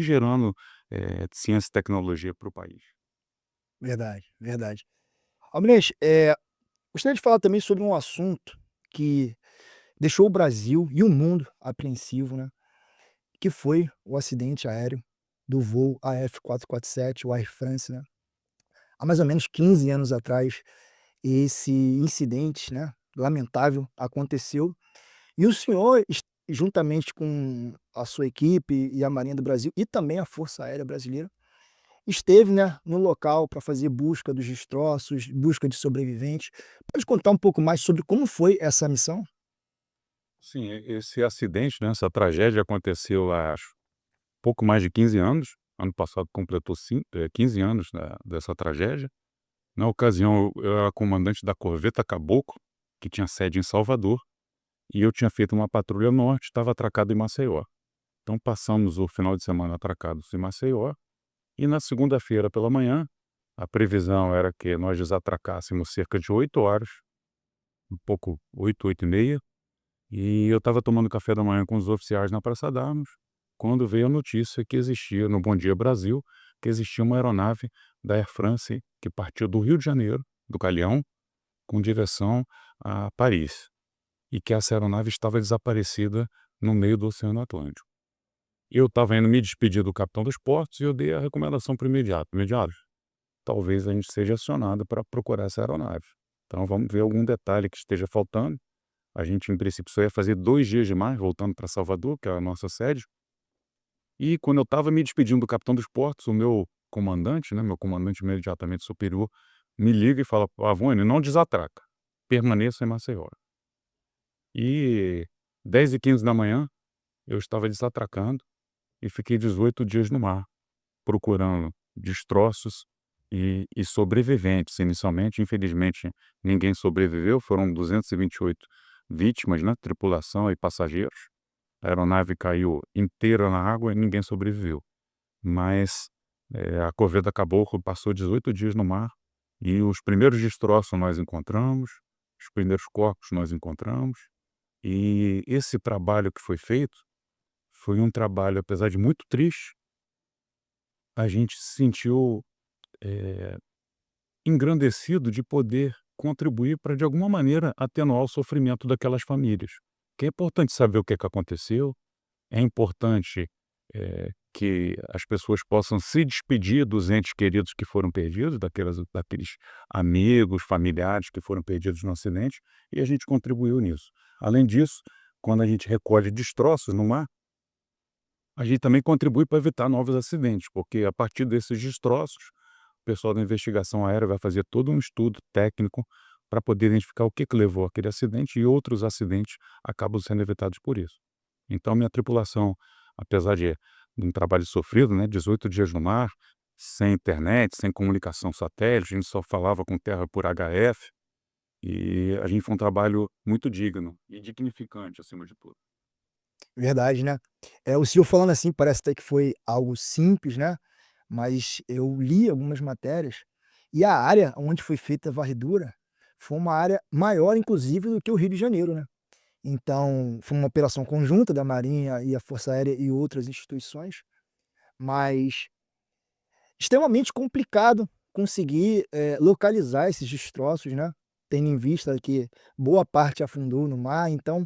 gerando, ciência e tecnologia para o país. Verdade, verdade. Almirante, gostaria de falar também sobre um assunto que deixou o Brasil e o mundo apreensivo, né, que foi o acidente aéreo do voo AF447, o Air France, né. Há mais ou menos 15 anos atrás, esse incidente, né, lamentável aconteceu, e o senhor juntamente com a sua equipe e a Marinha do Brasil, e também a Força Aérea Brasileira, esteve, né, no local para fazer busca dos destroços, busca de sobreviventes. Pode contar um pouco mais sobre como foi essa missão? Sim, esse acidente, né, essa tragédia aconteceu há acho pouco mais de 15 anos. Ano passado completou 15 anos dessa tragédia. Na ocasião, eu era comandante da corveta Caboclo, que tinha sede em Salvador, e eu tinha feito uma patrulha norte, estava atracado em Maceió. Então passamos o final de semana atracados em Maceió, e na segunda-feira pela manhã, a previsão era que nós desatracássemos cerca de 8 horas, um pouco 8, 8h30, e eu estava tomando café da manhã com os oficiais na Praça d'Armas, quando veio a notícia que existia, no Bom Dia Brasil, que existia uma aeronave da Air France que partiu do Rio de Janeiro, do Galeão, com direção a Paris, e que essa aeronave estava desaparecida no meio do Oceano Atlântico. Eu estava indo me despedir do capitão dos portos e eu dei a recomendação para o imediato: talvez a gente seja acionado para procurar essa aeronave. Então vamos ver algum detalhe que esteja faltando. A gente, em princípio, só ia fazer 2 dias de mar, voltando para Salvador, que é a nossa sede. E quando eu estava me despedindo do capitão dos portos, o meu comandante, né, meu comandante imediatamente superior, me liga e fala: "Pavone, não desatraca, permaneça em Maceió". E 10h15 da manhã eu estava desatracando e fiquei 18 dias no mar, procurando destroços e sobreviventes. Inicialmente, infelizmente, ninguém sobreviveu, foram 228 vítimas, né, tripulação e passageiros. A aeronave caiu inteira na água e ninguém sobreviveu. Mas, a corveta Caboclo passou 18 dias no mar e os primeiros destroços nós encontramos, os primeiros corpos nós encontramos, e esse trabalho que foi feito, foi um trabalho, apesar de muito triste, a gente se sentiu, eh, engrandecido de poder contribuir para, de alguma maneira, atenuar o sofrimento daquelas famílias. Que é importante saber o que é que aconteceu, é importante, que as pessoas possam se despedir dos entes queridos que foram perdidos, daqueles amigos, familiares que foram perdidos no acidente, e a gente contribuiu nisso. Além disso, quando a gente recolhe destroços no mar, a gente também contribui para evitar novos acidentes, porque a partir desses destroços, o pessoal da investigação aérea vai fazer todo um estudo técnico para poder identificar o que que levou àquele acidente, e outros acidentes acabam sendo evitados por isso. Então minha tripulação, apesar de um trabalho sofrido, né, 18 dias no mar, sem internet, sem comunicação satélite, a gente só falava com terra por HF, e a gente foi um trabalho muito digno e dignificante acima de tudo. Verdade, né. O senhor falando assim parece até que foi algo simples, né, mas eu li algumas matérias, e a área onde foi feita a varredura, foi uma área maior inclusive do que o Rio de Janeiro, né. Então, foi uma operação conjunta da Marinha e a Força Aérea e outras instituições, mas extremamente complicado conseguir, localizar esses destroços, né, tendo em vista que boa parte afundou no mar, então,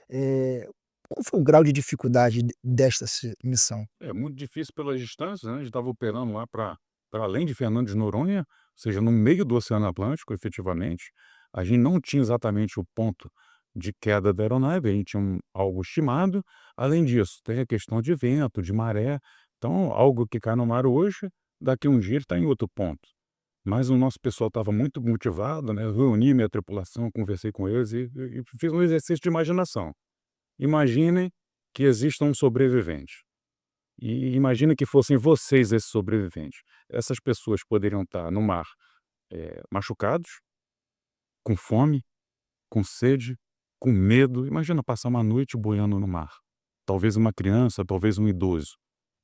eh, qual foi o grau de dificuldade desta missão? É muito difícil pelas distâncias, né, a gente estava operando lá para além de Fernando de Noronha, ou seja, no meio do Oceano Atlântico, efetivamente. A gente não tinha exatamente o ponto de queda da aeronave, a gente tinha algo estimado. Além disso, tem a questão de vento, de maré, então algo que cai no mar hoje, daqui a um dia ele está em outro ponto. Mas o nosso pessoal estava muito motivado, né, eu reuni minha tripulação, conversei com eles e fiz um exercício de imaginação. Imaginem que exista um sobrevivente. E imagina que fossem vocês esses sobreviventes. Essas pessoas poderiam estar no mar, machucados, com fome, com sede, com medo. Imagina passar uma noite boiando no mar. Talvez uma criança, talvez um idoso.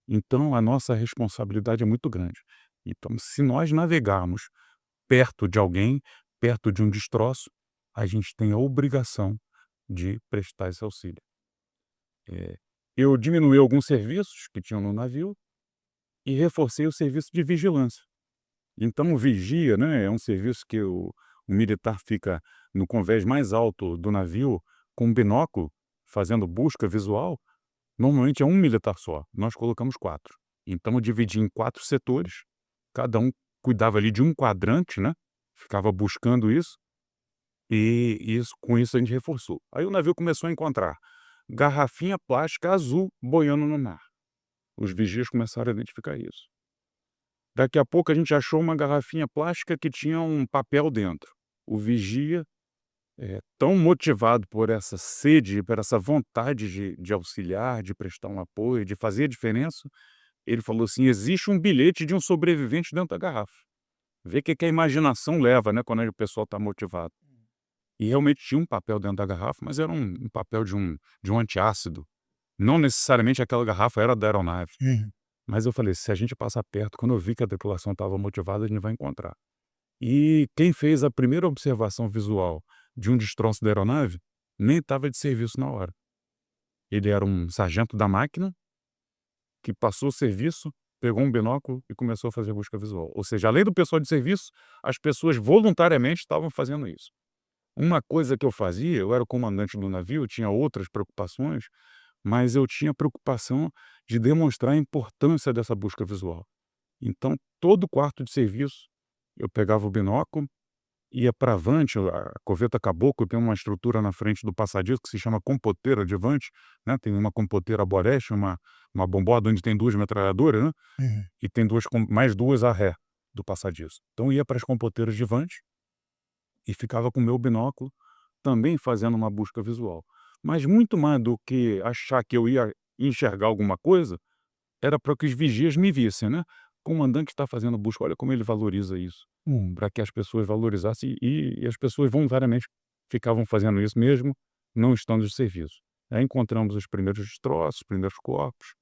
Então a nossa responsabilidade é muito grande. Então, se nós navegarmos perto de alguém, perto de um destroço, a gente tem a obrigação de prestar esse auxílio. Eu diminuí alguns serviços que tinham no navio, e reforcei o serviço de vigilância. Então o vigia, né, é um serviço que o militar fica no convés mais alto do navio com um binóculo, fazendo busca visual. Normalmente é um militar só, nós colocamos 4. Então eu dividi em 4 setores, cada um cuidava ali de um quadrante, né, ficava buscando isso, e com isso a gente reforçou. Aí o navio começou a encontrar garrafinha plástica azul boiando no mar. Os vigias começaram a identificar isso. Daqui a pouco a gente achou uma garrafinha plástica que tinha um papel dentro. O vigia, tão motivado por essa sede, por essa vontade de auxiliar, de prestar um apoio, de fazer a diferença, ele falou assim: "Existe um bilhete de um sobrevivente dentro da garrafa". Vê que a imaginação leva, né, quando o pessoal está motivado. E realmente tinha um papel dentro da garrafa, mas era um papel de um antiácido. Não necessariamente aquela garrafa era da aeronave. Uhum. Mas eu falei: "Se a gente passar perto, quando eu vi que a tripulação estava motivada, a gente vai encontrar". E quem fez a primeira observação visual de um destroço da aeronave, nem estava de serviço na hora. Ele era um sargento da máquina, que passou o serviço, pegou um binóculo e começou a fazer busca visual. Ou seja, além do pessoal de serviço, as pessoas voluntariamente estavam fazendo isso. Uma coisa que eu fazia, eu era o comandante do navio, tinha outras preocupações, mas eu tinha preocupação de demonstrar a importância dessa busca visual. Então, todo quarto de serviço, eu pegava o binóculo, ia para avante, a corveta Caboclo tem uma estrutura na frente do passadiço que se chama compoteira de avante, né, tem uma compoteira a boreste, uma bomboda onde tem 2 metralhadoras, né, Uhum. e tem 2 com mais 2 a ré do passadiço. Então ia para as compoteiras de avante e ficava com o meu binóculo, também fazendo uma busca visual. Mas muito mais do que achar que eu ia enxergar alguma coisa, era para que os vigias me vissem, né. O comandante está fazendo busca, olha como ele valoriza isso. Para que as pessoas valorizassem e as pessoas voluntariamente ficavam fazendo isso mesmo não estando de serviço. Aí encontramos os primeiros destroços, os primeiros corpos.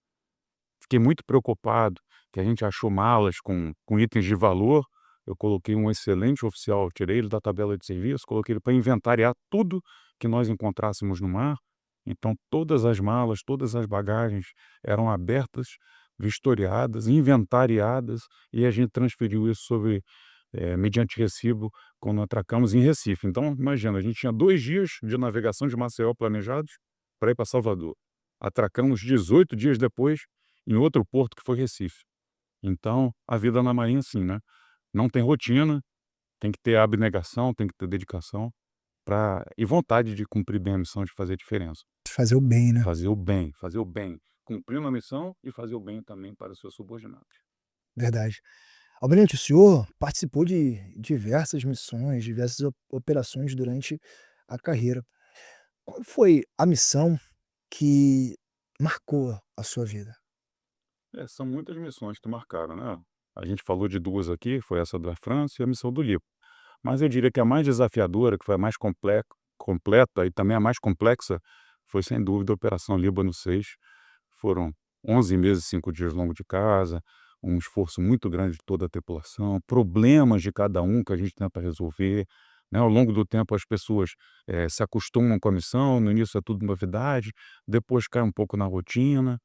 Fiquei muito preocupado, que a gente achou malas com itens de valor. Eu coloquei um excelente oficial, tirei ele da tabela de serviço, coloquei ele para inventariar tudo que nós encontrássemos no mar. Então todas as malas, todas as bagagens eram abertas, vistoriadas, inventariadas, e a gente transferiu isso mediante recibo quando atracamos em Recife. Então imagina, a gente tinha 2 dias de navegação de Maceió planejados para ir para Salvador. Atracamos 18 dias depois em outro porto que foi Recife. Então, a vida na marinha assim, né, não tem rotina, tem que ter abnegação, tem que ter dedicação e vontade de cumprir bem a missão, de fazer diferença. Fazer o bem, né? Fazer o bem, cumprindo a missão e fazer o bem também para os seus subordinados. Verdade. Almirante, o senhor participou de diversas missões, diversas operações durante a carreira. Qual foi a missão que marcou a sua vida? São muitas missões que marcaram, né. A gente falou de 2 aqui, foi essa da França e a missão do Líbano. Mas eu diria que a mais desafiadora, que foi a mais completa e também a mais complexa, foi sem dúvida a Operação Líbano 6. Foram 11 meses e 5 dias longe de casa, um esforço muito grande de toda a tripulação, problemas de cada um que a gente tenta resolver, né. Ao longo do tempo as pessoas, se acostumam com a missão, no início é tudo novidade, depois cai um pouco na rotina.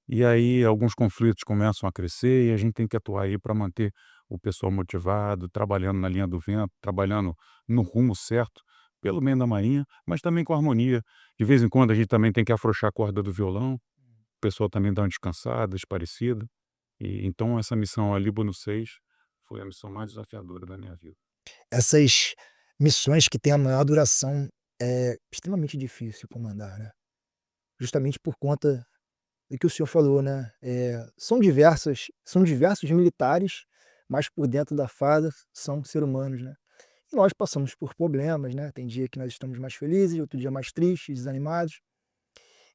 E aí alguns conflitos começam a crescer e a gente tem que atuar aí para manter o pessoal motivado, trabalhando na linha do vento, trabalhando no rumo certo, pelo bem da marinha, mas também com harmonia. De vez em quando a gente também tem que afrouxar a corda do violão, o pessoal também dá uma descansada, esparecida. E então essa missão a Líbano 6 foi a missão mais desafiadora da minha vida. Essas missões que têm a maior duração é extremamente difícil comandar, né? Justamente por conta do que o senhor falou, né? São diversos militares, mas por dentro da farda são seres humanos, né? E nós passamos por problemas, né? Tem dia que nós estamos mais felizes, outro dia mais tristes, desanimados.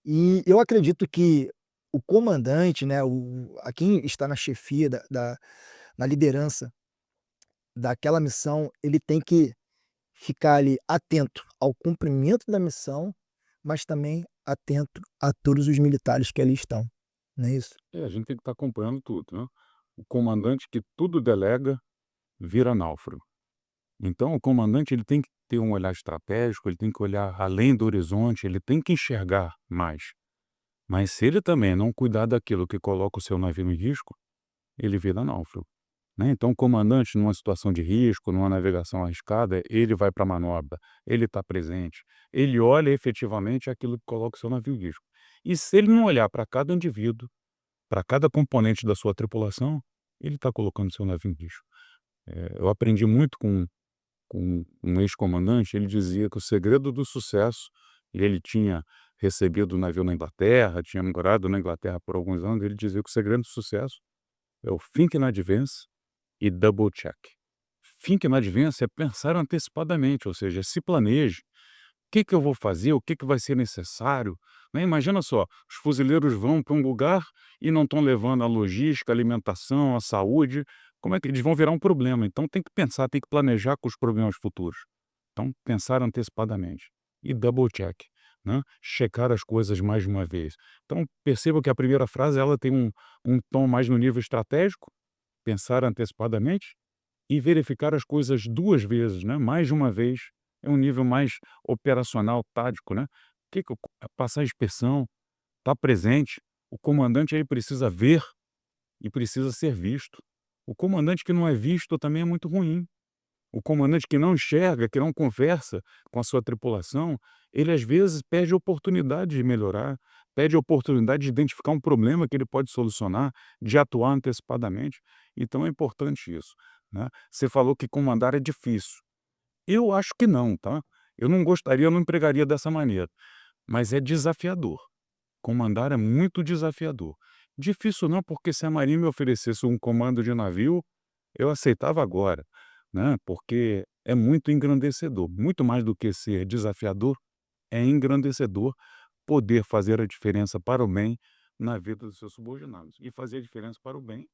E eu acredito que o comandante, né, a quem está na chefia na liderança daquela missão, ele tem que ficar ali atento ao cumprimento da missão, mas também atento a todos os militares que ali estão, não é isso? A gente tem que estar acompanhando tudo, né? O comandante que tudo delega vira náufrago. Então o comandante ele tem que ter um olhar estratégico, ele tem que olhar além do horizonte, ele tem que enxergar mais. Mas se ele também não cuidar daquilo que coloca o seu navio em risco, ele vira náufrago, né. Então o comandante numa situação de risco, numa navegação arriscada, ele vai para a manobra, ele está presente, ele olha efetivamente aquilo que coloca o seu navio em risco. E se ele não olhar para cada indivíduo, para cada componente da sua tripulação, ele está colocando o seu navio em risco. Eu aprendi muito com um ex-comandante, ele dizia que o segredo do sucesso, e ele tinha recebido o navio na Inglaterra, tinha morado na Inglaterra por alguns anos, ele dizia que o segredo do sucesso é o think in advance e double check. Think in advance é pensar antecipadamente, ou seja, se planeje. O que que eu vou fazer? O que que vai ser necessário? Né, imagina só, os fuzileiros vão para um lugar e não estão levando a logística, a alimentação, a saúde, como é que eles vão virar um problema? Então tem que pensar, tem que planejar com os problemas futuros. Então pensar antecipadamente. E double check, né, checar as coisas mais de uma vez. Então perceba que a primeira frase ela tem um tom mais no nível estratégico, pensar antecipadamente e verificar as coisas 2 vezes, né, mais de uma vez, é um nível mais operacional, tático, né. Que passar a inspeção, estar presente, o comandante ele precisa ver e precisa ser visto. O comandante que não é visto também é muito ruim. O comandante que não enxerga, que não conversa com a sua tripulação, ele às vezes perde a oportunidade de melhorar, perde a oportunidade de identificar um problema que ele pode solucionar, de atuar antecipadamente. Então é importante isso, né. Você falou que comandar é difícil. Eu acho que não, tá. Eu não gostaria, eu não empregaria dessa maneira, mas é desafiador. Comandar é muito desafiador. Difícil não, porque se a Marinha me oferecesse um comando de navio, eu aceitava agora, né, porque é muito engrandecedor, muito mais do que ser desafiador, é engrandecedor poder fazer a diferença para o bem na vida dos seus subordinados. E fazer a diferença para o bem,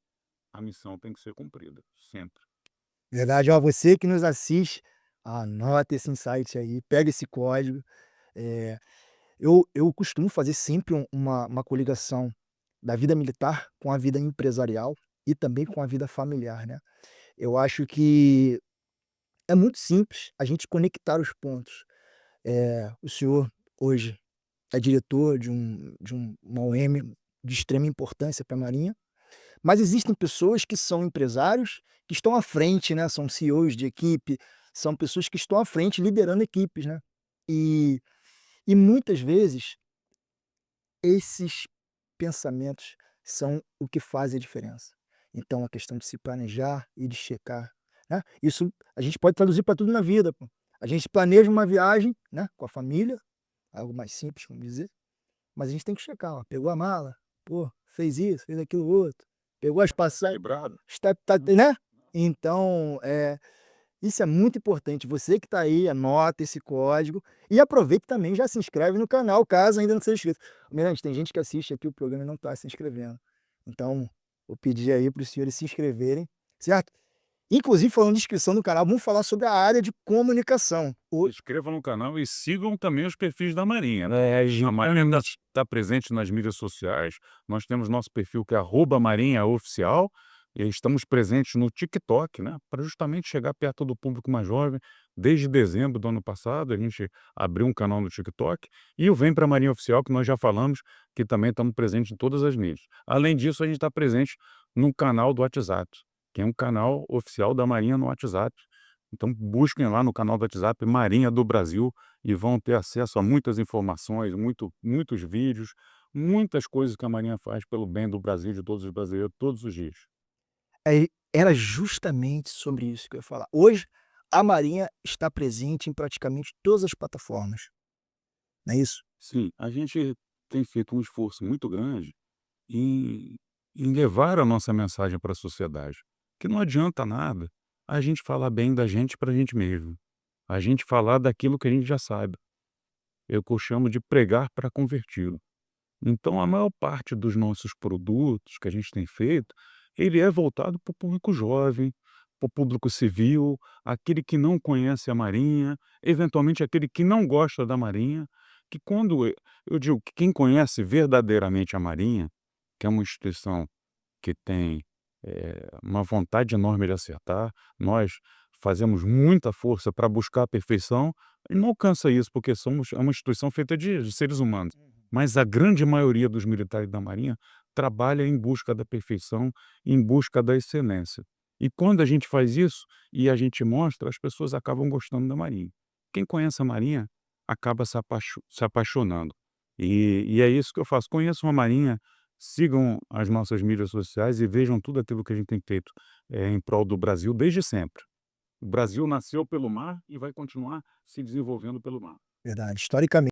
a missão tem que ser cumprida, sempre. Verdade. Ó, você que nos assiste, anota esse insight aí, pega esse código. Eh, eu costumo fazer sempre uma coligação da vida militar com a vida empresarial e também com a vida familiar, né. Eu acho que é muito simples a gente conectar os pontos. O senhor hoje é diretor de uma OM de extrema importância para a Marinha, mas existem pessoas que são empresários, que estão à frente, né, são CEOs de equipe, são pessoas que estão à frente liderando equipes, né. E muitas vezes esses pensamentos são o que faz a diferença. Então a questão de se planejar e de checar, né, isso a gente pode traduzir para tudo na vida, pô. A gente planeja uma viagem, né, com a família, algo mais simples, vamos dizer, mas a gente tem que checar, ó, pegou a mala, pô, fez isso, fez aquilo outro, pegou as passagens, Equilibrado. está né. Então, isso é muito importante. Você que está aí, anota esse código e aproveita também, já se inscreve no canal, caso ainda não seja inscrito. Almirante, tem gente que assiste aqui o programa e não está se inscrevendo. Então, vou pedir aí para os senhores se inscreverem, certo? Inclusive, falando de inscrição no canal, vamos falar sobre a área de comunicação. Se inscrevam no canal e sigam também os perfis da Marinha, né. A Marinha está presente nas mídias sociais. Nós temos nosso perfil que é @marinhaoficial e estamos presentes no TikTok, né, para justamente chegar perto do público mais jovem. Desde dezembro do ano passado, a gente abriu um canal no TikTok e o Vem Pra Marinha Oficial, que nós já falamos, que também estamos presentes em todas as mídias. Além disso, a gente está presente no canal do WhatsApp, que é um canal oficial da Marinha no WhatsApp. Então busquem lá no canal do WhatsApp Marinha do Brasil e vão ter acesso a muitas informações, muitos vídeos, muitas coisas que a Marinha faz pelo bem do Brasil, de todos os brasileiros, todos os dias. Era justamente sobre isso que eu ia falar. Hoje, a Marinha está presente em praticamente todas as plataformas, não é isso? Sim, a gente tem feito um esforço muito grande em em levar a nossa mensagem para a sociedade, que não adianta nada a gente falar bem da gente para a gente mesmo, a gente falar daquilo que a gente já sabe. É o que eu chamo de pregar para convertido. Então a maior parte dos nossos produtos que a gente tem feito, ele é voltado para o público jovem, para o público civil, aquele que não conhece a Marinha, eventualmente aquele que não gosta da Marinha, que quando eu digo que quem conhece verdadeiramente a Marinha, que é uma instituição que tem, uma vontade enorme de acertar, nós fazemos muita força para buscar a perfeição, e não alcança isso, porque somos é uma instituição feita de seres humanos. Uhum. Mas a grande maioria dos militares da Marinha trabalha em busca da perfeição, em busca da excelência. E quando a gente faz isso e a gente mostra, as pessoas acabam gostando da Marinha. Quem conhece a Marinha acaba se apaixonando. E é isso que eu faço. Conheçam a Marinha, sigam as nossas mídias sociais e vejam tudo aquilo que a gente tem feito, em prol do Brasil desde sempre. O Brasil nasceu pelo mar e vai continuar se desenvolvendo pelo mar. Verdade, historicamente.